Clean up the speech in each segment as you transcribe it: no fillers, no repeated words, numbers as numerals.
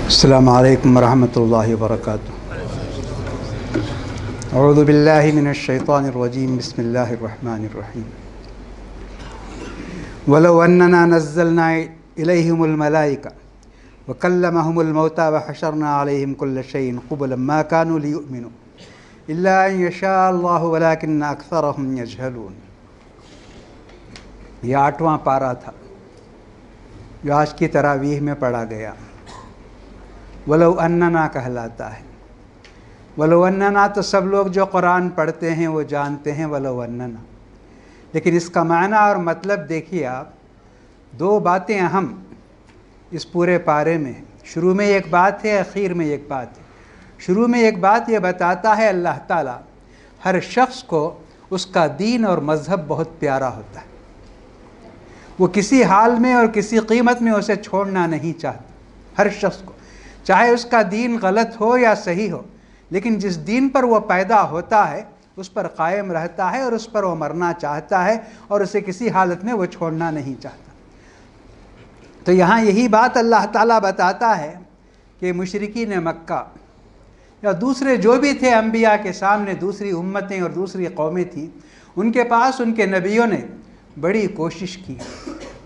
السلام علیکم ورحمۃ اللہ وبرکاتہ۔ اعوذ باللہ من الشیطان الرجیم، بسم اللہ الرحمن الرحیم۔ وَلَوْ أَنَّنَا نَزَّلْنَا إِلَيْهِمُ الْمَلَائِكَةَ وَكَلَّمَهُمُ الْمَوْتَى وَحَشَرْنَا عَلَيْهِمْ كُلَّ شَيْءٍ قُبُلًا مَا كَانُوا لِيُؤْمِنُوا إِلَّا أَن يَشَاءَ اللَّهُ وَلَكِنَّ أَكْثَرَهُمْ يَجْهَلُونَ۔ یہ 8واں پارہ تھا جو آج کی تراویح میں پڑھا گیا۔ ولو اننا کہلاتا ہے۔ ولو اننا تو سب لوگ جو قرآن پڑھتے ہیں وہ جانتے ہیں ولو اننا، لیکن اس کا معنی اور مطلب دیکھیے آپ، دو باتیں اہم اس پورے پارے میں ہیں۔ شروع میں ایک بات ہے، اخیر میں ایک بات ہے۔ شروع میں ایک بات یہ بتاتا ہے اللہ تعالیٰ ہر شخص کو اس کا دین اور مذہب بہت پیارا ہوتا ہے، وہ کسی حال میں اور کسی قیمت میں اسے چھوڑنا نہیں چاہتا۔ ہر شخص کو، چاہے اس کا دین غلط ہو یا صحیح ہو، لیکن جس دین پر وہ پیدا ہوتا ہے اس پر قائم رہتا ہے اور اس پر وہ مرنا چاہتا ہے اور اسے کسی حالت میں وہ چھوڑنا نہیں چاہتا۔ تو یہاں یہی بات اللہ تعالیٰ بتاتا ہے کہ مشرکین مکہ یا دوسرے جو بھی تھے انبیاء کے سامنے، دوسری امتیں اور دوسری قومیں تھیں، ان کے پاس ان کے نبیوں نے بڑی کوشش کی،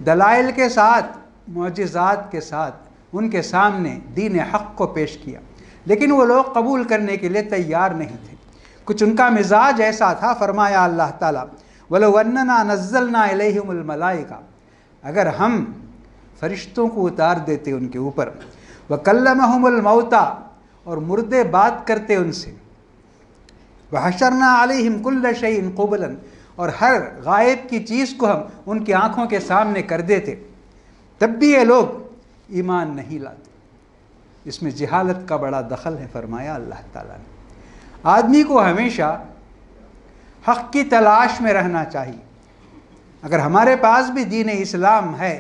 دلائل کے ساتھ، معجزات کے ساتھ ان کے سامنے دین حق کو پیش کیا، لیکن وہ لوگ قبول کرنے کے لیے تیار نہیں تھے۔ کچھ ان کا مزاج ایسا تھا، فرمایا اللہ تعالیٰ وَلَوْ أَنَّنَا نَزَّلْنَا إِلَيْهِمُ الْمَلَائِكَةَ، اگر ہم فرشتوں کو اتار دیتے ان کے اوپر، وَكَلَّمَهُمُ الْمَوْتَى، اور مردے بات کرتے ان سے، وَحَشَرْنَا عَلَيْهِمْ كُلَّ شَيْءٍ قُبُلًا، اور ہر غائب کی چیز کو ہم ان کی آنکھوں کے سامنے کر دیتے، تب بھی یہ لوگ ایمان نہیں لاتے۔ اس میں جہالت کا بڑا دخل ہے، فرمایا اللہ تعالیٰ نے۔ آدمی کو ہمیشہ حق کی تلاش میں رہنا چاہیے۔ اگر ہمارے پاس بھی دین اسلام ہے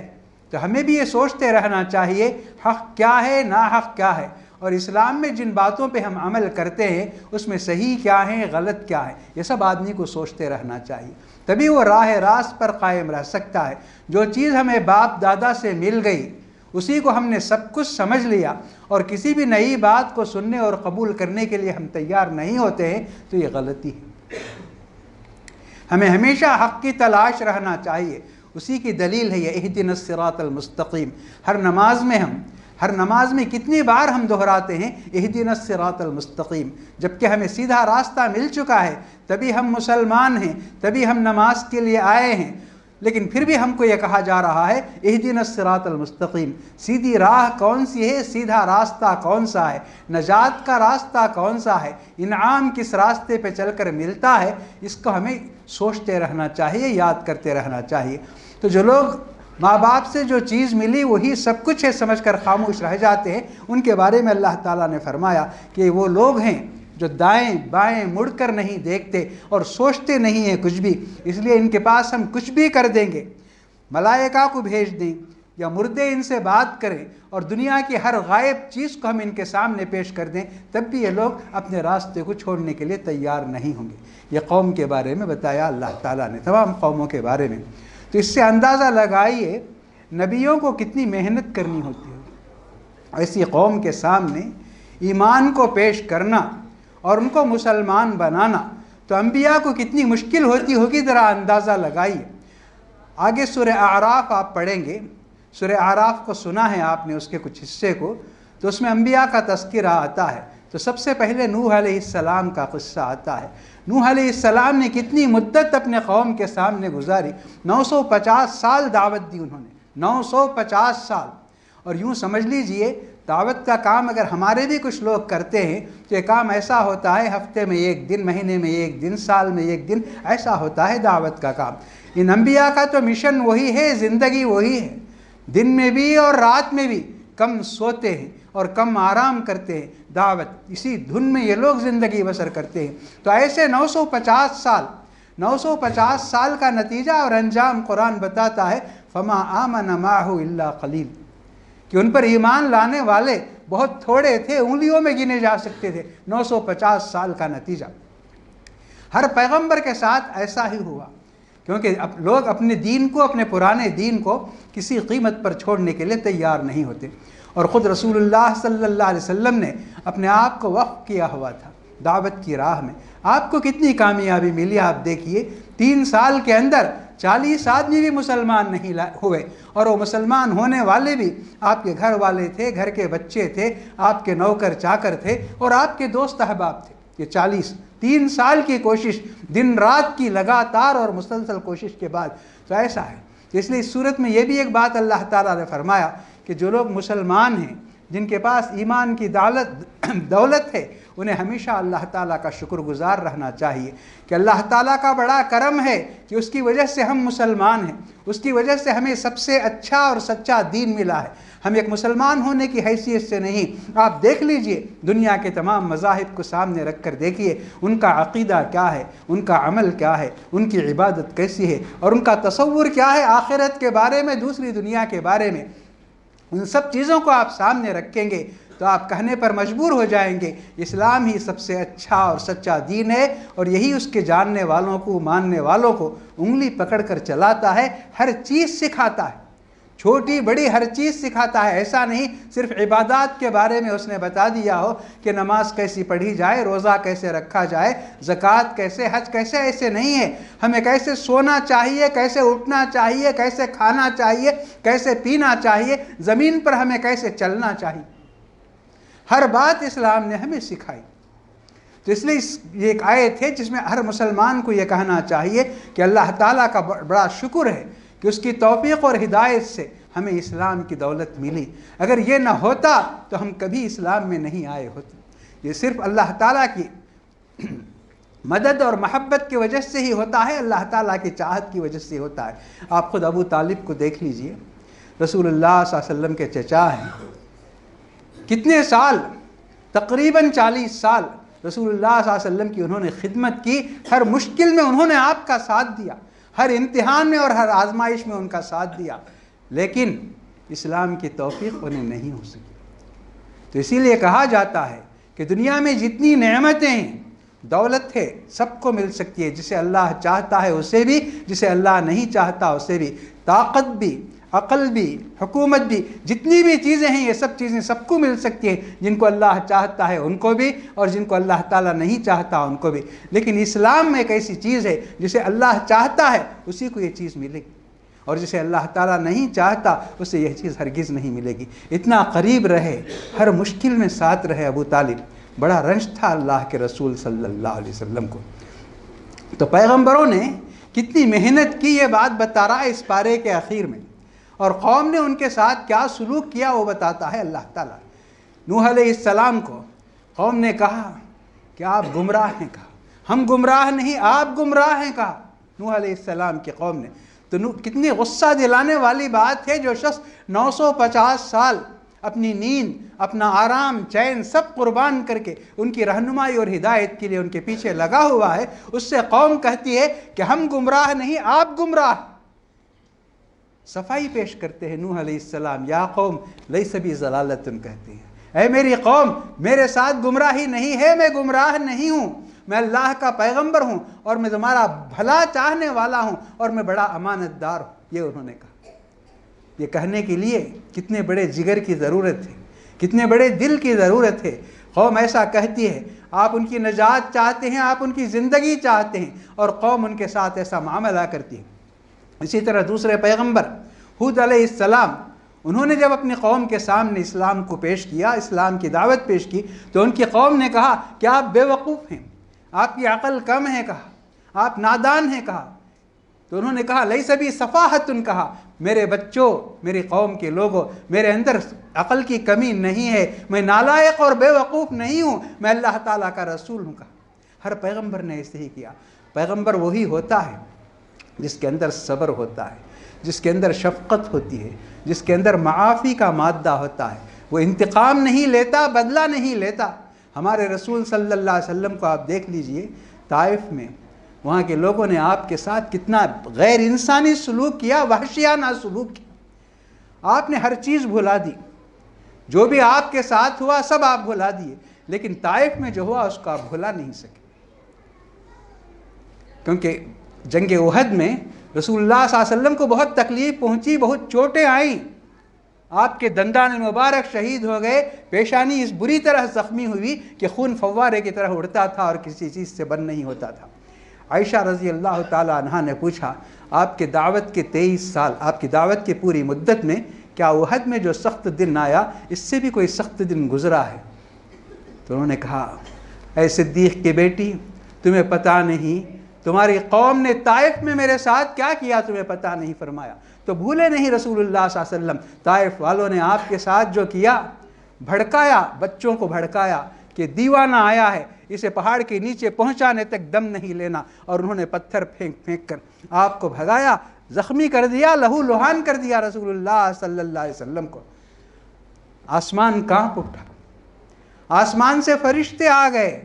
تو ہمیں بھی یہ سوچتے رہنا چاہیے حق کیا ہے، ناحق کیا ہے، اور اسلام میں جن باتوں پہ ہم عمل کرتے ہیں اس میں صحیح کیا ہے، غلط کیا ہے، یہ سب آدمی کو سوچتے رہنا چاہیے، تبھی وہ راہ راست پر قائم رہ سکتا ہے۔ جو چیز ہمیں باپ دادا سے مل گئی اسی کو ہم نے سب کچھ سمجھ لیا اور کسی بھی نئی بات کو سننے اور قبول کرنے کے لیے ہم تیار نہیں ہوتے ہیں تو یہ غلطی ہے۔ ہمیں ہمیشہ حق کی تلاش رہنا چاہیے، اسی کی دلیل ہے یہ اہدنا الصراط المستقیم۔ ہر نماز میں کتنی بار ہم دہراتے ہیں اہدنا الصراط المستقیم، جبکہ ہمیں سیدھا راستہ مل چکا ہے، تبھی ہم مسلمان ہیں، تبھی ہم نماز کے لیے آئے ہیں، لیکن پھر بھی ہم کو یہ کہا جا رہا ہے اہدنا الصراط المستقیم۔ سیدھی راہ کون سی ہے، سیدھا راستہ کون سا ہے، نجات کا راستہ کون سا ہے، انعام کس راستے پہ چل کر ملتا ہے، اس کو ہمیں سوچتے رہنا چاہیے، یاد کرتے رہنا چاہیے۔ تو جو لوگ ماں باپ سے جو چیز ملی وہی سب کچھ ہے سمجھ کر خاموش رہ جاتے ہیں، ان کے بارے میں اللہ تعالیٰ نے فرمایا کہ وہ لوگ ہیں جو دائیں بائیں مڑ کر نہیں دیکھتے اور سوچتے نہیں ہیں کچھ بھی، اس لیے ان کے پاس ہم کچھ بھی کر دیں گے، ملائکہ کو بھیج دیں یا مردے ان سے بات کریں اور دنیا کی ہر غائب چیز کو ہم ان کے سامنے پیش کر دیں، تب بھی یہ لوگ اپنے راستے کو چھوڑنے کے لیے تیار نہیں ہوں گے۔ یہ قوم کے بارے میں بتایا اللہ تعالیٰ نے، تمام قوموں کے بارے میں۔ تو اس سے اندازہ لگائیے نبیوں کو کتنی محنت کرنی ہوتی ہے ایسی قوم کے سامنے ایمان کو پیش کرنا اور ان کو مسلمان بنانا، تو انبیاء کو کتنی مشکل ہوتی ہوگی، ذرا اندازہ لگائیے۔ آگے سورہ اعراف آپ پڑھیں گے، سورہ اعراف کو سنا ہے آپ نے اس کے کچھ حصے کو، تو اس میں انبیاء کا تذکرہ آتا ہے۔ تو سب سے پہلے نوح علیہ السلام کا قصہ آتا ہے۔ نوح علیہ السلام نے کتنی مدت اپنے قوم کے سامنے گزاری، 950 سال دعوت دی انہوں نے، 950 سال۔ اور یوں سمجھ لیجئے دعوت کا کام اگر ہمارے بھی کچھ لوگ کرتے ہیں تو یہ کام ایسا ہوتا ہے ہفتے میں ایک دن، مہینے میں ایک دن، سال میں ایک دن، ایسا ہوتا ہے دعوت کا کام۔ ان انبیاء کا تو مشن وہی ہے، زندگی وہی ہے، دن میں بھی اور رات میں بھی کم سوتے ہیں اور کم آرام کرتے ہیں، دعوت، اسی دھن میں یہ لوگ زندگی بسر کرتے ہیں۔ تو ایسے 950 سال کا نتیجہ اور انجام قرآن بتاتا ہے فما آمن معہ الا قلیل، کہ ان پر ایمان لانے والے بہت تھوڑے تھے، انگلیوں میں گنے جا سکتے تھے۔ 950 سال کا نتیجہ۔ ہر پیغمبر کے ساتھ ایسا ہی ہوا کیونکہ اب لوگ اپنے دین کو، اپنے پرانے دین کو کسی قیمت پر چھوڑنے کے لیے تیار نہیں ہوتے. اور خود رسول اللہ صلی اللہ علیہ وسلم نے اپنے آپ کو وقف کیا ہوا تھا دعوت کی راہ میں. آپ کو کتنی کامیابی ملی آپ دیکھیے. 3 سال کے اندر 40 آدمی بھی مسلمان نہیں ہوئے، اور وہ مسلمان ہونے والے بھی آپ کے گھر والے تھے، گھر کے بچے تھے، آپ کے نوکر چاکر تھے اور آپ کے دوست احباب تھے. یہ 3 سال کی کوشش، دن رات کی لگاتار اور مسلسل کوشش کے بعد تو ایسا ہے. اس لیے اس صورت میں یہ بھی ایک بات اللہ تعالیٰ نے فرمایا کہ جو لوگ مسلمان ہیں، جن کے پاس ایمان کی دولت ہے، انہیں ہمیشہ اللہ تعالیٰ کا شکر گزار رہنا چاہیے کہ اللہ تعالیٰ کا بڑا کرم ہے کہ اس کی وجہ سے ہم مسلمان ہیں، اس کی وجہ سے ہمیں سب سے اچھا اور سچا دین ملا ہے. ہم ایک مسلمان ہونے کی حیثیت سے نہیں. آپ دیکھ لیجئے دنیا کے تمام مذاہب کو سامنے رکھ کر دیکھیے ان کا عقیدہ کیا ہے، ان کا عمل کیا ہے، ان کی عبادت کیسی ہے، اور ان کا تصور کیا ہے آخرت کے بارے میں، دوسری دنیا کے بارے میں. ان سب چیزوں کو آپ سامنے رکھیں گے تو آپ کہنے پر مجبور ہو جائیں گے اسلام ہی سب سے اچھا اور سچا دین ہے، اور یہی اس کے جاننے والوں کو، ماننے والوں کو انگلی پکڑ کر چلاتا ہے، ہر چیز سکھاتا ہے، چھوٹی بڑی ہر چیز سکھاتا ہے. ایسا نہیں صرف عبادات کے بارے میں اس نے بتا دیا ہو کہ نماز کیسی پڑھی جائے، روزہ کیسے رکھا جائے، زکوٰۃ کیسے، حج کیسے. ایسے نہیں ہے. ہمیں کیسے سونا چاہیے، کیسے اٹھنا چاہیے، کیسے کھانا چاہیے، کیسے پینا چاہیے، زمین پر ہمیں کیسے چلنا چاہیے، ہر بات اسلام نے ہمیں سکھائی. تو اس لیے یہ ایک آیت ہے جس میں ہر مسلمان کو یہ کہنا چاہیے کہ اللہ تعالیٰ کا بڑا شکر ہے کہ اس کی توفیق اور ہدایت سے ہمیں اسلام کی دولت ملی. اگر یہ نہ ہوتا تو ہم کبھی اسلام میں نہیں آئے ہوتے. یہ صرف اللہ تعالیٰ کی مدد اور محبت کی وجہ سے ہی ہوتا ہے، اللہ تعالیٰ کی چاہت کی وجہ سے ہوتا ہے. آپ خود ابو طالب کو دیکھ لیجئے، رسول اللہ صلی اللہ علیہ وسلم کے چچا ہیں. کتنے سال؟ تقریباً 40 سال رسول اللہ صلی اللہ علیہ وسلم کی انہوں نے خدمت کی. ہر مشکل میں انہوں نے آپ کا ساتھ دیا، ہر امتحان میں اور ہر آزمائش میں ان کا ساتھ دیا، لیکن اسلام کی توفیق انہیں نہیں ہو سکی. تو اسی لیے کہا جاتا ہے کہ دنیا میں جتنی نعمتیں ہیں، دولت ہے، سب کو مل سکتی ہے، جسے اللہ چاہتا ہے اسے بھی، جسے اللہ نہیں چاہتا اسے بھی. طاقت بھی، عقل بھی، حکومت بھی، جتنی بھی چیزیں ہیں یہ سب چیزیں سب کو مل سکتی ہیں، جن کو اللہ چاہتا ہے ان کو بھی، اور جن کو اللہ تعالیٰ نہیں چاہتا ان کو بھی. لیکن اسلام میں ایک ایسی چیز ہے جسے اللہ چاہتا ہے اسی کو یہ چیز ملے گی، اور جسے اللہ تعالیٰ نہیں چاہتا اسے یہ چیز ہرگز نہیں ملے گی. اتنا قریب رہے، ہر مشکل میں ساتھ رہے ابو طالب. بڑا رنج تھا اللہ کے رسول صلی اللہ علیہ وسلم کو. تو پیغمبروں نے کتنی محنت کی یہ بات بتا رہا ہے اس پارے کے اخیر میں، اور قوم نے ان کے ساتھ کیا سلوک کیا وہ بتاتا ہے اللہ تعالیٰ. نوح علیہ السلام کو قوم نے کہا کہ آپ گمراہ ہیں. کہا ہم گمراہ نہیں، آپ گمراہ ہیں. کہا نوح علیہ السلام کی قوم نے. تو کتنی غصہ دلانے والی بات ہے، جو شخص 950 سال اپنی نیند، اپنا آرام، چین سب قربان کر کے ان کی رہنمائی اور ہدایت کے لیے ان کے پیچھے لگا ہوا ہے، اس سے قوم کہتی ہے کہ ہم گمراہ نہیں، آپ گمراہ. صفائی پیش کرتے ہیں نوح علیہ السلام، یا قوم لیس بی ضلالۃ، کہتے ہیں اے میری قوم میرے ساتھ گمراہی نہیں ہے، میں گمراہ نہیں ہوں، میں اللہ کا پیغمبر ہوں، اور میں تمہارا بھلا چاہنے والا ہوں، اور میں بڑا امانت دار ہوں. یہ انہوں نے کہا. یہ کہنے کے لیے کتنے بڑے جگر کی ضرورت ہے، کتنے بڑے دل کی ضرورت ہے. قوم ایسا کہتی ہے، آپ ان کی نجات چاہتے ہیں، آپ ان کی زندگی چاہتے ہیں، اور قوم ان کے ساتھ ایسا معاملہ کرتی ہے. اسی طرح دوسرے پیغمبر ہود علیہ السلام، انہوں نے جب اپنی قوم کے سامنے اسلام کو پیش کیا، اسلام کی دعوت پیش کی، تو ان کی قوم نے کہا کہ آپ بے وقوف ہیں، آپ کی عقل کم ہے. کہا آپ نادان ہیں. کہا تو انہوں نے کہا لیس بی صفاحۃ، کہا میرے بچوں، میری قوم کے لوگوں، میرے اندر عقل کی کمی نہیں ہے، میں نالائق اور بے وقوف نہیں ہوں، میں اللہ تعالیٰ کا رسول ہوں. کہا ہر پیغمبر نے ایسے ہی کیا. پیغمبر وہی ہوتا ہے جس کے اندر صبر ہوتا ہے، جس کے اندر شفقت ہوتی ہے، جس کے اندر معافی کا مادہ ہوتا ہے. وہ انتقام نہیں لیتا، بدلہ نہیں لیتا. ہمارے رسول صلی اللہ علیہ وسلم کو آپ دیکھ لیجئے، طائف میں وہاں کے لوگوں نے آپ کے ساتھ کتنا غیر انسانی سلوک کیا، وحشیانہ سلوک کیا. آپ نے ہر چیز بھلا دی، جو بھی آپ کے ساتھ ہوا سب آپ بھلا دیے، لیکن طائف میں جو ہوا اس کو آپ بھلا نہیں سکے. کیونکہ جنگ احد میں رسول اللہ صلی اللہ علیہ وسلم کو بہت تکلیف پہنچی، بہت چوٹیں آئیں، آپ کے دندان مبارک شہید ہو گئے، پیشانی اس بری طرح زخمی ہوئی کہ خون فوارے کی طرح اڑتا تھا اور کسی چیز سے بند نہیں ہوتا تھا۔ عائشہ رضی اللہ تعالی عنہا نے پوچھا آپ کے دعوت کے 23 سال، آپ کی دعوت کی پوری مدت میں کیا احد میں جو سخت دن آیا اس سے بھی کوئی سخت دن گزرا ہے؟ تو انہوں نے کہا اے صدیق کی بیٹی، تمہیں پتہ نہیں تمہاری قوم نے طائف میں میرے ساتھ کیا کیا، تمہیں پتہ نہیں فرمایا۔ تو بھولے نہیں رسول اللہ صلی اللہ علیہ وسلم، طائف والوں نے آپ کے ساتھ جو کیا، بھڑکایا، بچوں کو بھڑکایا کہ دیوانہ آیا ہے، اسے پہاڑ کے نیچے پہنچانے تک دم نہیں لینا، اور انہوں نے پتھر پھینک پھینک کر آپ کو بھگایا، زخمی کر دیا، لہو لہان کر دیا رسول اللہ صلی اللہ علیہ وسلم کو۔ آسمان کانپ اٹھا، آسمان سے فرشتے آ گئے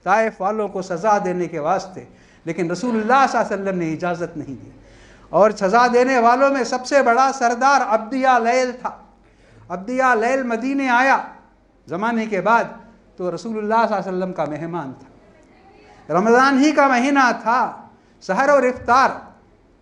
طائف والوں کو سزا دینے کے واسطے، لیکن رسول اللہ صلی اللہ علیہ وسلم نے اجازت نہیں دی۔ اور سزا دینے والوں میں سب سے بڑا سردار عبدیہ لیل تھا۔ عبدیہ لیل مدینے آیا زمانے کے بعد تو رسول اللہ صلی اللہ علیہ وسلم کا مہمان تھا، رمضان ہی کا مہینہ تھا، سحر اور افطار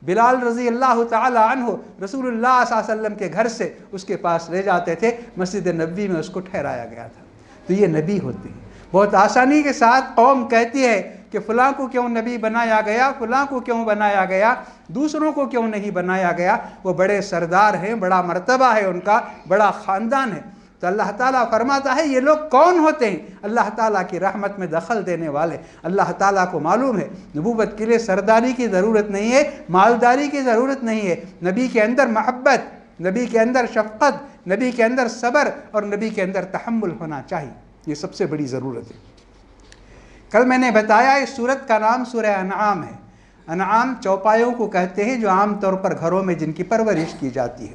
بلال رضی اللہ تعالی عنہ رسول اللہ صلی اللہ علیہ وسلم کے گھر سے اس کے پاس لے جاتے تھے، مسجد نبوی میں اس کو ٹھہرایا گیا تھا۔ تو یہ نبی ہوتے ہیں، بہت آسانی کے ساتھ قوم کہتی ہے کہ فلاں کو کیوں نبی بنایا گیا، فلاں کو کیوں بنایا گیا، دوسروں کو کیوں نہیں بنایا گیا، وہ بڑے سردار ہیں، بڑا مرتبہ ہے ان کا، بڑا خاندان ہے۔ تو اللہ تعالیٰ فرماتا ہے یہ لوگ کون ہوتے ہیں؟ اللہ تعالیٰ کی رحمت میں دخل دینے والے۔ اللہ تعالیٰ کو معلوم ہے نبوت کے لیے سرداری کی ضرورت نہیں ہے، مالداری کی ضرورت نہیں ہے، نبی کے اندر محبت، نبی کے اندر شفقت، نبی کے اندر صبر اور نبی کے اندر تحمل ہونا چاہیے، یہ سب سے بڑی ضرورت ہے۔ کل میں نے بتایا اس سورت کا نام سورہ انعام ہے۔ انعام چوپایوں کو کہتے ہیں جو عام طور پر گھروں میں جن کی پرورش کی جاتی ہے۔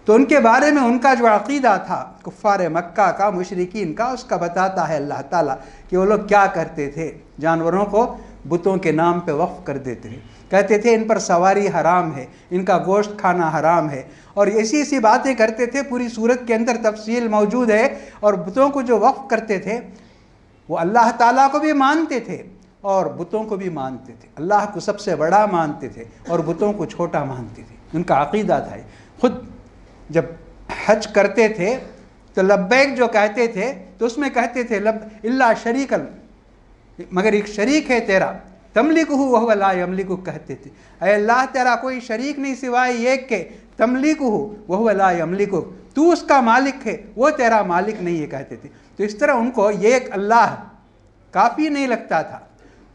تو ان کے بارے میں ان کا جو عقیدہ تھا کفار مکہ کا، مشرکین کا، اس کا بتاتا ہے اللہ تعالیٰ کہ وہ لوگ کیا کرتے تھے، جانوروں کو بتوں کے نام پہ وقف کر دیتے تھے، کہتے تھے ان پر سواری حرام ہے، ان کا گوشت کھانا حرام ہے، اور ایسی ایسی باتیں کرتے تھے، پوری سورت کے اندر تفصیل موجود ہے۔ اور بتوں کو جو وقف کرتے تھے وہ اللہ تعالیٰ کو بھی مانتے تھے اور بتوں کو بھی مانتے تھے، اللہ کو سب سے بڑا مانتے تھے اور بتوں کو چھوٹا مانتے تھے، ان کا عقیدہ تھا۔ خود جب حج کرتے تھے تو لبیک جو کہتے تھے تو اس میں کہتے تھے اللہ شریکن، مگر ایک شریک ہے تیرا، تملکہ وہو لا یملکہ، کہتے تھے اے اللہ تیرا کوئی شریک نہیں سوائے ایک کے، تملکہ وہو لا یملکہ، تو اس کا مالک ہے، وہ تیرا مالک نہیں ہے، کہتے تھے۔ تو اس طرح ان کو یہ ایک اللہ کافی نہیں لگتا تھا،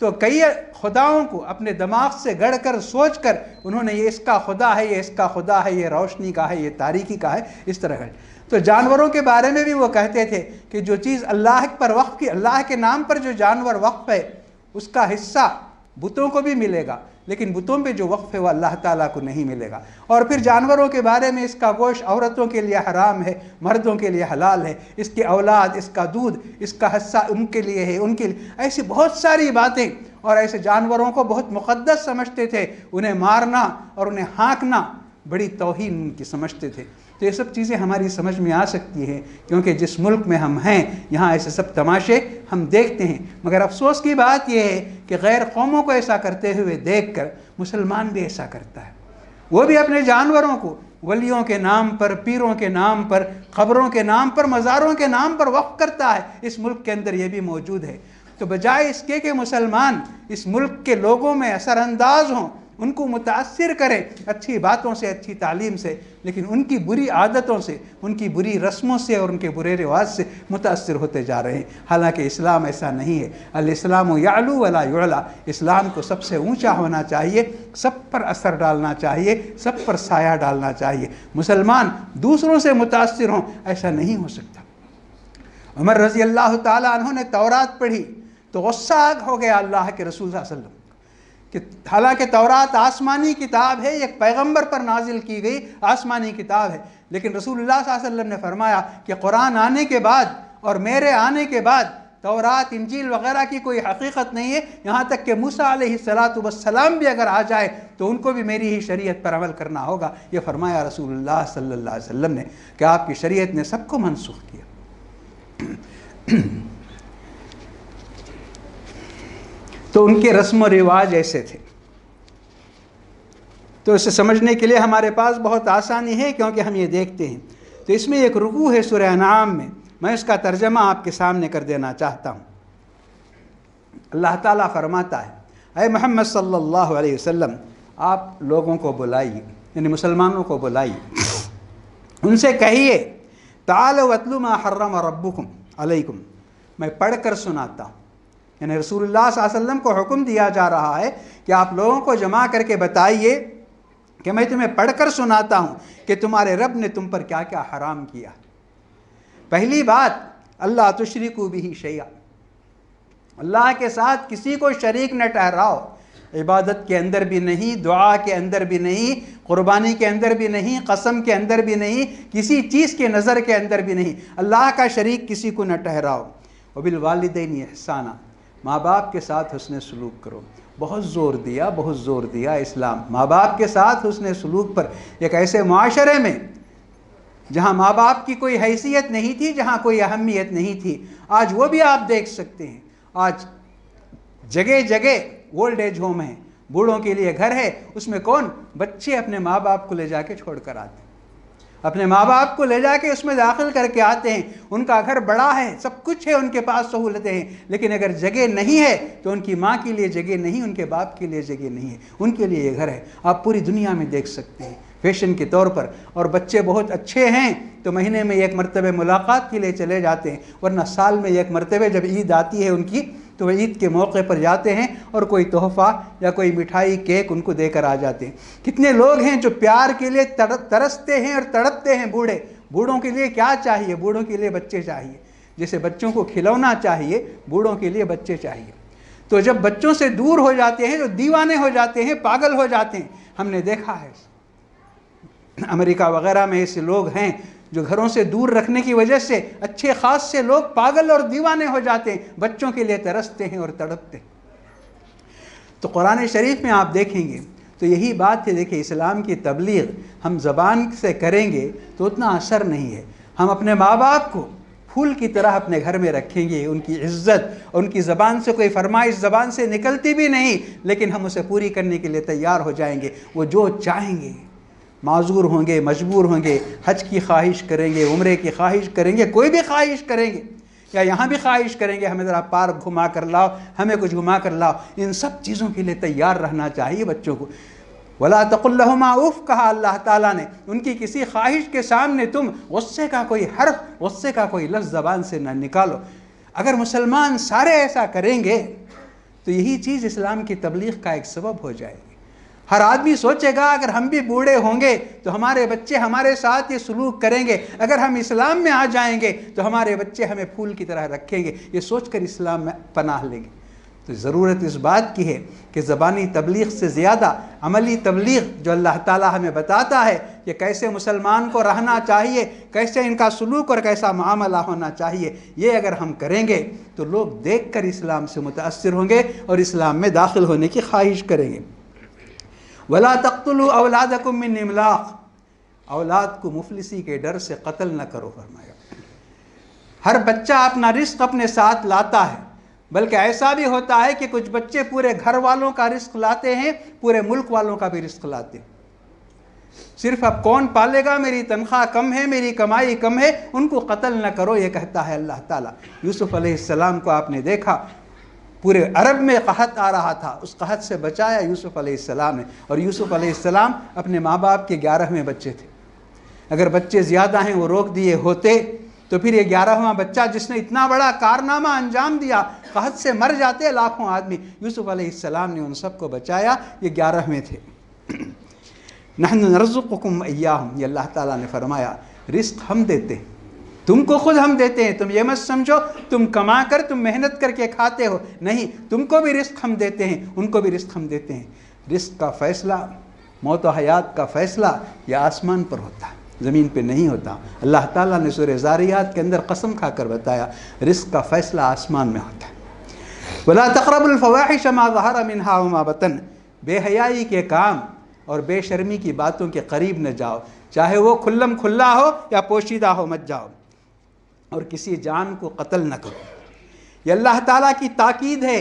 تو کئی خداؤں کو اپنے دماغ سے گڑھ کر سوچ کر انہوں نے یہ اس کا خدا ہے، یہ اس کا خدا ہے، یہ روشنی کا ہے، یہ تاریکی کا ہے، اس طرح کا۔ تو جانوروں کے بارے میں بھی وہ کہتے تھے کہ جو چیز اللہ پر وقف کی، اللہ کے نام پر جو جانور وقف ہے اس کا حصہ بتوں کو بھی ملے گا، لیکن بتوں پہ جو وقف ہے وہ اللہ تعالیٰ کو نہیں ملے گا۔ اور پھر جانوروں کے بارے میں اس کا گوشت عورتوں کے لیے حرام ہے، مردوں کے لیے حلال ہے، اس کی اولاد، اس کا دودھ، اس کا حصہ ان کے لیے ہے، ان کے لیے، ایسی بہت ساری باتیں۔ اور ایسے جانوروں کو بہت مقدس سمجھتے تھے، انہیں مارنا اور انہیں ہانکنا بڑی توہین ان کی سمجھتے تھے۔ تو یہ سب چیزیں ہماری سمجھ میں آ سکتی ہیں، کیونکہ جس ملک میں ہم ہیں یہاں ایسے سب تماشے ہم دیکھتے ہیں۔ مگر افسوس کی بات یہ ہے کہ غیر قوموں کو ایسا کرتے ہوئے دیکھ کر مسلمان بھی ایسا کرتا ہے، وہ بھی اپنے جانوروں کو ولیوں کے نام پر، پیروں کے نام پر، قبروں کے نام پر، مزاروں کے نام پر وقف کرتا ہے۔ اس ملک کے اندر یہ بھی موجود ہے۔ تو بجائے اس کے کہ مسلمان اس ملک کے لوگوں میں اثر انداز ہوں، ان کو متاثر کریں اچھی باتوں سے، اچھی تعلیم سے، لیکن ان کی بری عادتوں سے، ان کی بری رسموں سے اور ان کے برے رواج سے متاثر ہوتے جا رہے ہیں۔ حالانکہ اسلام ایسا نہیں ہے۔ الاسلام یعلو ولا یعلا، اسلام کو سب سے اونچا ہونا چاہیے، سب پر اثر ڈالنا چاہیے، سب پر سایہ ڈالنا چاہیے۔ مسلمان دوسروں سے متاثر ہوں، ایسا نہیں ہو سکتا۔ عمر رضی اللہ تعالیٰ عنہ نے تورات پڑھی تو غصہ ہو گیا اللہ کے رسول صلی اللہ علیہ وسلم کہ حالانکہ تورات آسمانی کتاب ہے، ایک پیغمبر پر نازل کی گئی آسمانی کتاب ہے، لیکن رسول اللہ صلی اللہ علیہ وسلم نے فرمایا کہ قرآن آنے کے بعد اور میرے آنے کے بعد تورات، انجیل وغیرہ کی کوئی حقیقت نہیں ہے، یہاں تک کہ موسیٰ علیہ السلام بھی اگر آ جائے تو ان کو بھی میری ہی شریعت پر عمل کرنا ہوگا۔ یہ فرمایا رسول اللہ صلی اللہ علیہ وسلم نے کہ آپ کی شریعت نے سب کو منسوخ کیا۔ تو ان کے رسم و رواج ایسے تھے۔ تو اسے سمجھنے کے لیے ہمارے پاس بہت آسانی ہے، کیونکہ ہم یہ دیکھتے ہیں۔ تو اس میں ایک رکوع ہے سورہ انعام میں اس کا ترجمہ آپ کے سامنے کر دینا چاہتا ہوں۔ اللہ تعالیٰ فرماتا ہے، اے محمد صلی اللہ علیہ وسلم، آپ لوگوں کو بلائیے، یعنی مسلمانوں کو بلائیے، ان سے کہیے تعالوا واتلوا ما حرم ربکم علیکم، میں پڑھ کر سناتا ہوں۔ یعنی رسول اللہ صلی اللہ علیہ وسلم کو حکم دیا جا رہا ہے کہ آپ لوگوں کو جمع کر کے بتائیے کہ میں تمہیں پڑھ کر سناتا ہوں کہ تمہارے رب نے تم پر کیا کیا حرام کیا۔ پہلی بات، اللہ تشرکوا بہ شیئا، اللہ کے ساتھ کسی کو شریک نہ ٹھہراؤ، عبادت کے اندر بھی نہیں، دعا کے اندر بھی نہیں، قربانی کے اندر بھی نہیں، قسم کے اندر بھی نہیں، کسی چیز کے نظر کے اندر بھی نہیں، اللہ کا شریک کسی کو نہ ٹھہراؤ۔ وبالوالدین احسانا، ماں باپ کے ساتھ حسن سلوک کرو۔ بہت زور دیا اسلام ماں باپ کے ساتھ حسن سلوک پر۔ ایک ایسے معاشرے میں جہاں ماں باپ کی کوئی حیثیت نہیں تھی، جہاں کوئی اہمیت نہیں تھی، آج وہ بھی آپ دیکھ سکتے ہیں۔ آج جگہ جگہ اولڈ ایج ہوم ہیں، بوڑھوں کے لیے گھر ہے، اس میں کون؟ بچے اپنے ماں باپ کو لے جا کے چھوڑ کر آتے ہیں، اپنے ماں باپ کو لے جا کے اس میں داخل کر کے آتے ہیں۔ ان کا گھر بڑا ہے، سب کچھ ہے، ان کے پاس سہولتیں ہیں، لیکن اگر جگہ نہیں ہے تو ان کی ماں کے لیے جگہ نہیں، ان کے باپ کے لیے جگہ نہیں ہے، ان کے لیے یہ گھر ہے۔ آپ پوری دنیا میں دیکھ سکتے ہیں فیشن کے طور پر، اور بچے بہت اچھے ہیں تو مہینے میں ایک مرتبہ ملاقات کے لیے چلے جاتے ہیں، ورنہ سال میں ایک مرتبہ جب عید آتی ہے ان کی تو وہ عید کے موقع پر جاتے ہیں اور کوئی تحفہ یا کوئی مٹھائی کیک ان کو دے کر آ جاتے ہیں۔ کتنے لوگ ہیں جو پیار کے لیے ترستے ہیں اور تڑپتے ہیں۔ بوڑھوں کے لیے کیا چاہیے؟ بوڑھوں کے لیے بچے چاہیے، جیسے بچوں کو کھلونا چاہیے، بوڑھوں کے لیے بچے چاہیے۔ تو جب بچوں سے دور ہو جاتے ہیں تو دیوانے ہو جاتے ہیں، پاگل ہو جاتے ہیں۔ ہم نے دیکھا ہے امریکہ وغیرہ میں ایسے لوگ ہیں جو گھروں سے دور رکھنے کی وجہ سے اچھے خاص سے لوگ پاگل اور دیوانے ہو جاتے ہیں، بچوں کے لیے ترستے ہیں اور تڑپتے ہیں۔ تو قرآن شریف میں آپ دیکھیں گے تو یہی بات ہے۔ دیکھیں، اسلام کی تبلیغ ہم زبان سے کریں گے تو اتنا اثر نہیں ہے۔ ہم اپنے ماں باپ کو پھول کی طرح اپنے گھر میں رکھیں گے، ان کی عزت، ان کی زبان سے کوئی فرمائش زبان سے نکلتی بھی نہیں، لیکن ہم اسے پوری کرنے کے لیے تیار ہو جائیں گے۔ وہ جو چاہیں گے، معذور ہوں گے، مجبور ہوں گے، حج کی خواہش کریں گے، عمرے کی خواہش کریں گے، کوئی بھی خواہش کریں گے، یا یہاں بھی خواہش کریں گے ہمیں ذرا پارک گھما کر لاؤ، ہمیں کچھ گھما کر لاؤ، ان سب چیزوں کے لیے تیار رہنا چاہیے بچوں کو۔ وَلَا تَقُلْ لَهُمَا اُف، کہا اللہ تعالیٰ نے، ان کی کسی خواہش کے سامنے تم غصے کا کوئی حرف، غصے کا کوئی لفظ زبان سے نہ نکالو۔ اگر مسلمان سارے ایسا کریں گے تو یہی چیز اسلام کی تبلیغ کا ایک سبب ہو جائے گی۔ ہر آدمی سوچے گا اگر ہم بھی بوڑھے ہوں گے تو ہمارے بچے ہمارے ساتھ یہ سلوک کریں گے، اگر ہم اسلام میں آ جائیں گے تو ہمارے بچے ہمیں پھول کی طرح رکھیں گے، یہ سوچ کر اسلام میں پناہ لیں گے۔ تو ضرورت اس بات کی ہے کہ زبانی تبلیغ سے زیادہ عملی تبلیغ جو اللہ تعالیٰ ہمیں بتاتا ہے کہ کیسے مسلمان کو رہنا چاہیے، کیسے ان کا سلوک اور کیسا معاملہ ہونا چاہیے، یہ اگر ہم کریں گے تو لوگ دیکھ کر اسلام سے متاثر ہوں گے اور اسلام میں داخل ہونے کی خواہش کریں گے۔ وَلَا تَقْتُلُوا أَوْلَادَكُم مِّنْ إِمْلَاقٍ، اولاد کو مفلسی کے ڈر سے قتل نہ کرو فرمایا۔ ہر بچہ اپنا رزق اپنے ساتھ لاتا ہے، بلکہ ایسا بھی ہوتا ہے کہ کچھ بچے پورے گھر والوں کا رزق لاتے ہیں، پورے ملک والوں کا بھی رزق لاتے ہیں۔ صرف اب کون پالے گا، میری تنخواہ کم ہے، میری کمائی کم ہے، ان کو قتل نہ کرو، یہ کہتا ہے اللہ تعالیٰ۔ یوسف علیہ السلام کو آپ نے دیکھا، پورے عرب میں قحط آ رہا تھا، اس قحط سے بچایا یوسف علیہ السلام نے، اور یوسف علیہ السلام اپنے ماں باپ کے 11ویں بچے تھے۔ اگر بچے زیادہ ہیں وہ روک دیے ہوتے تو پھر یہ 11واں بچہ جس نے اتنا بڑا کارنامہ انجام دیا، قحط سے مر جاتے لاکھوں آدمی، یوسف علیہ السلام نے ان سب کو بچایا، یہ 11ویں تھے۔ نحن نرزقکم ایاہم، یہ اللہ تعالیٰ نے فرمایا رزق ہم دیتے ہیں، تم کو خود ہم دیتے ہیں، تم یہ مت سمجھو تم کما کر تم محنت کر کے کھاتے ہو، نہیں، تم کو بھی رزق ہم دیتے ہیں، ان کو بھی رزق ہم دیتے ہیں۔ رزق کا فیصلہ، موت و حیات کا فیصلہ یہ آسمان پر ہوتا ہے، زمین پہ نہیں ہوتا۔ اللہ تعالیٰ نے سورہ زاریات کے اندر قسم کھا کر بتایا رزق کا فیصلہ آسمان میں ہوتا ہے۔ وَلَا تَقْرَبُوا الْفَوَاحِشَ مَا ظَهَرَ مِنْهَا وَمَا بَطَنَ، بے حیائی کے کام اور بے شرمی کی باتوں کے قریب نہ جاؤ، چاہے وہ کھلم کھلا ہو یا پوشیدہ ہو مت جاؤ، اور کسی جان کو قتل نہ کرو۔ یہ اللہ تعالیٰ کی تاکید ہے،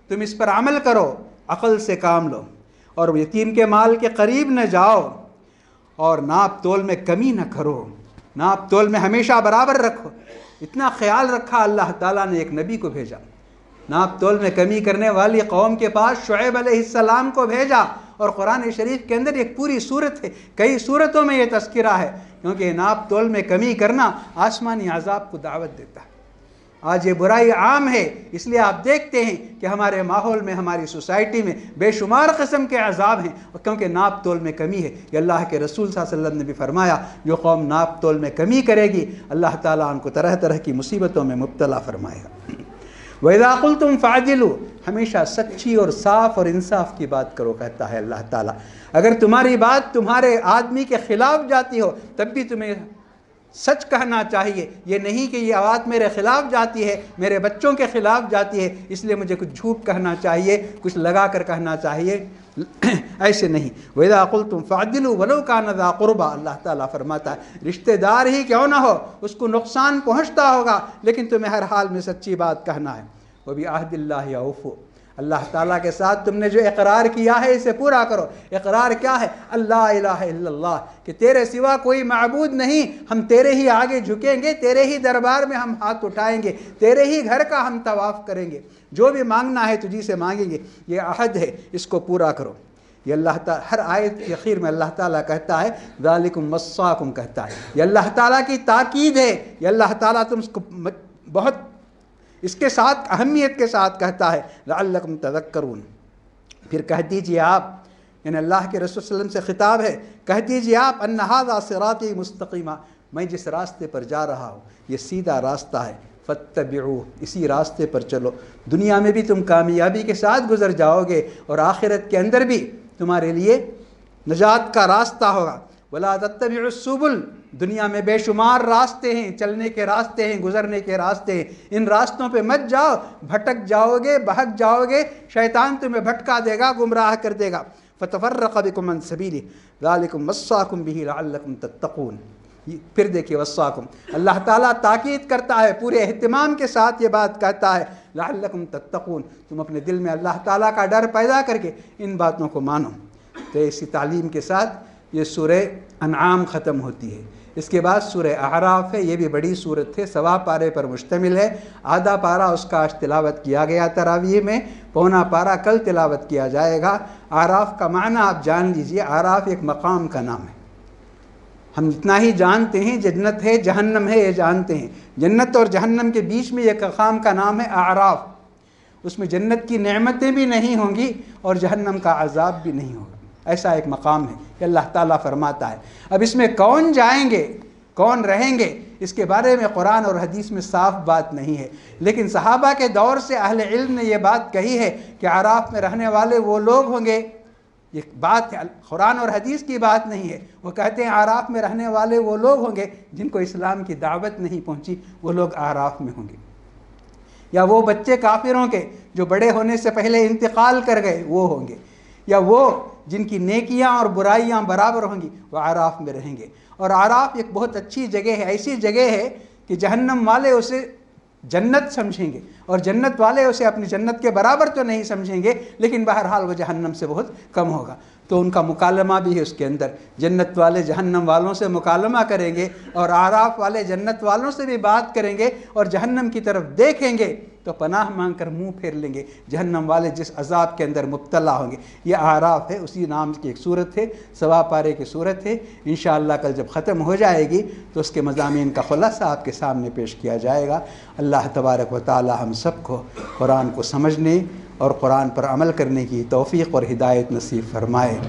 تم اس پر عمل کرو، عقل سے کام لو۔ اور یتیم کے مال کے قریب نہ جاؤ، اور ناپ تول میں کمی نہ کرو، ناپ تول میں ہمیشہ برابر رکھو۔ اتنا خیال رکھا اللہ تعالیٰ نے، ایک نبی کو بھیجا، ناپ تول میں کمی کرنے والی قوم کے پاس شعیب علیہ السلام کو بھیجا، اور قرآن شریف کے اندر ایک پوری صورت ہے، کئی صورتوں میں یہ تذکرہ ہے، کیونکہ ناپ تول میں کمی کرنا آسمانی عذاب کو دعوت دیتا ہے۔ آج یہ برائی عام ہے، اس لیے آپ دیکھتے ہیں کہ ہمارے ماحول میں، ہماری سوسائٹی میں بے شمار قسم کے عذاب ہیں، کیونکہ ناپ تول میں کمی ہے۔ یہ اللہ کے رسول صلی اللہ علیہ وسلم نے بھی فرمایا، جو قوم ناپ تول میں کمی کرے گی اللہ تعالیٰ ان کو طرح طرح کی مصیبتوں میں مبتلا فرمائے گا۔ وَإِذَا قُلْتُمْ فَعْدِلُوا، ہمیشہ سچی اور صاف اور انصاف کی بات کرو، کہتا ہے اللہ تعالیٰ۔ اگر تمہاری بات تمہارے آدمی کے خلاف جاتی ہو تب بھی تمہیں سچ کہنا چاہیے، یہ نہیں کہ یہ بات میرے خلاف جاتی ہے، میرے بچوں کے خلاف جاتی ہے، اس لیے مجھے کچھ جھوٹ کہنا چاہیے، کچھ لگا کر کہنا چاہیے، ایسے نہیں۔ وَإِذَا قُلْتُمْ فَعْدِلُوا وَلَوْ كَانَ ذَا قُرْبَىٰ، اللہ تعالیٰ فرماتا ہے رشتہ دار ہی کیوں نہ ہو اس کو نقصان پہنچتا ہوگا، لیکن تمہیں ہر حال میں سچی بات کہنا ہے۔ وَبِعَهْدِ اللَّهِ أَوْفُوا، اللہ تعالیٰ کے ساتھ تم نے جو اقرار کیا ہے اسے پورا کرو۔ اقرار کیا ہے؟ اللہ الہ الا اللہ، کہ تیرے سوا کوئی معبود نہیں، ہم تیرے ہی آگے جھکیں گے، تیرے ہی دربار میں ہم ہاتھ اٹھائیں گے، تیرے ہی گھر کا ہم طواف کریں گے، جو بھی مانگنا ہے تجھی سے مانگیں گے، یہ عہد ہے، اس کو پورا کرو۔ یہ اللہ تعالیٰ ہر آیت کے اخیر میں اللہ تعالیٰ کہتا ہے ذالکم وصاکم، کہتا ہے یہ اللہ تعالیٰ کی تاکید ہے، یہ اللہ تعالیٰ تم کو بہت اس کے ساتھ اہمیت کے ساتھ کہتا ہے لعلکم تذکرون۔ پھر کہہ دیجئے آپ، یعنی اللہ کے رسول صلی اللہ علیہ وسلم سے خطاب ہے، کہہ دیجئے آپ ان ھذا صراطی مستقیما، میں جس راستے پر جا رہا ہوں یہ سیدھا راستہ ہے، فاتبعوہ، اسی راستے پر چلو۔ دنیا میں بھی تم کامیابی کے ساتھ گزر جاؤ گے، اور آخرت کے اندر بھی تمہارے لیے نجات کا راستہ ہوگا۔ ولا تتبعوا السبل، دنیا میں بے شمار راستے ہیں، چلنے کے راستے ہیں، گزرنے کے راستے ہیں، ان راستوں پہ مت جاؤ، بھٹک جاؤ گے، بہک جاؤ گے، شیطان تمہیں بھٹکا دے گا، گمراہ کر دے گا۔ فتفرق بکم عن سبیلہ ذالکم وصاکم بہ لعلکم تتقون۔ پھر دیکھیے وصاکم، اللہ تعالیٰ تاکید کرتا ہے، پورے اہتمام کے ساتھ یہ بات کہتا ہے لعلکم تتقون، تم اپنے دل میں اللہ تعالیٰ کا ڈر پیدا کر کے ان باتوں کو مانو۔ تو اسی تعلیم کے ساتھ یہ سورہ انعام ختم ہوتی ہے۔ اس کے بعد سورہ اعراف ہے، یہ بھی بڑی سورت ہے، 1.25 پارے پر مشتمل ہے، آدھا پارہ اس کا آج تلاوت کیا گیا تراویح میں، پونا پارہ کل تلاوت کیا جائے گا۔ اعراف کا معنی آپ جان لیجئے، اعراف ایک مقام کا نام ہے۔ ہم اتنا ہی جانتے ہیں جنت ہے جہنم ہے، یہ جانتے ہیں، جنت اور جہنم کے بیچ میں ایک مقام کا نام ہے اعراف، اس میں جنت کی نعمتیں بھی نہیں ہوں گی اور جہنم کا عذاب بھی نہیں ہوگا، ایسا ایک مقام ہے کہ اللہ تعالیٰ فرماتا ہے۔ اب اس میں کون جائیں گے، کون رہیں گے، اس کے بارے میں قرآن اور حدیث میں صاف بات نہیں ہے، لیکن صحابہ کے دور سے اہل علم نے یہ بات کہی ہے کہ اعراف میں رہنے والے وہ لوگ ہوں گے، یہ بات قرآن اور حدیث کی بات نہیں ہے، وہ کہتے ہیں اعراف میں رہنے والے وہ لوگ ہوں گے جن کو اسلام کی دعوت نہیں پہنچی، وہ لوگ اعراف میں ہوں گے، یا وہ بچے کافروں کے جو بڑے ہونے سے پہلے انتقال کر گئے وہ ہوں گے، یا وہ جن کی نیکیاں اور برائیاں برابر ہوں گی وہ اعراف میں رہیں گے۔ اور اعراف ایک بہت اچھی جگہ ہے، ایسی جگہ ہے کہ جہنم والے اسے جنت سمجھیں گے اور جنت والے اسے اپنی جنت کے برابر تو نہیں سمجھیں گے، لیکن بہرحال وہ جہنم سے بہت کم ہوگا۔ تو ان کا مکالمہ بھی ہے اس کے اندر، جنت والے جہنم والوں سے مکالمہ کریں گے اور اعراف والے جنت والوں سے بھی بات کریں گے، اور جہنم کی طرف دیکھیں گے تو پناہ مانگ کر منہ پھیر لیں گے، جہنم والے جس عذاب کے اندر مبتلا ہوں گے۔ یہ اعراف ہے، اسی نام کی ایک صورت ہے، 1.25 پارے کی صورت ہے، انشاءاللہ کل جب ختم ہو جائے گی تو اس کے مضامین کا خلاصہ آپ کے سامنے پیش کیا جائے گا۔ اللہ تبارک و تعالی ہم سب کو قرآن کو سمجھنے اور قرآن پر عمل کرنے کی توفیق اور ہدایت نصیب فرمائے،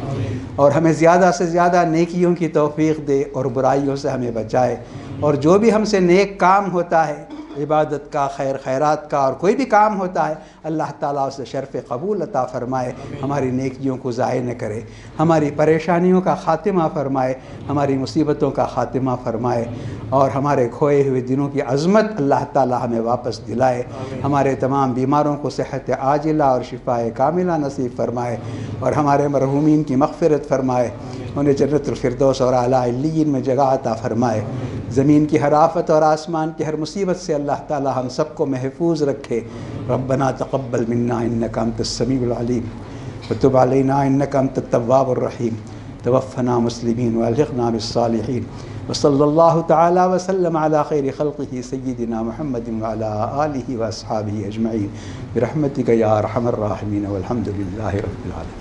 اور ہمیں زیادہ سے زیادہ نیکیوں کی توفیق دے اور برائیوں سے ہمیں بچائے، اور جو بھی ہم سے نیک کام ہوتا ہے، عبادت کا، خیر خیرات کا، اور کوئی بھی کام ہوتا ہے، اللہ تعالیٰ اسے شرف قبول عطا فرمائے، ہماری نیکیوں کو ضائع نہ کرے، ہماری پریشانیوں کا خاتمہ فرمائے، ہماری مصیبتوں کا خاتمہ فرمائے، اور ہمارے کھوئے ہوئے دنوں کی عظمت اللہ تعالیٰ ہمیں واپس دلائے، ہمارے تمام بیماروں کو صحت عاجلہ اور شفاء کاملہ نصیب فرمائے، اور ہمارے مرحومین کی مغفرت فرمائے، انہیں جنت الفردوس اور اعلیٰ علیین میں جگہ عطا فرمائے، زمین کی ہر آفت اور آسمان کی ہر مصیبت سے اللہ تعالی ہم سب کو محفوظ رکھے۔ ربنا تقبل منا انک انت السمیع العلیم وتب علينا إنك أنت التواب الرحيم توفنا مسلمين وألحقنا بالصالحين وصلى الله تعالى وسلم على خير خلقه سيدنا محمد وعلى آله وأصحابه أجمعين برحمتك يا أرحم الراحمين والحمد لله رب العالمين.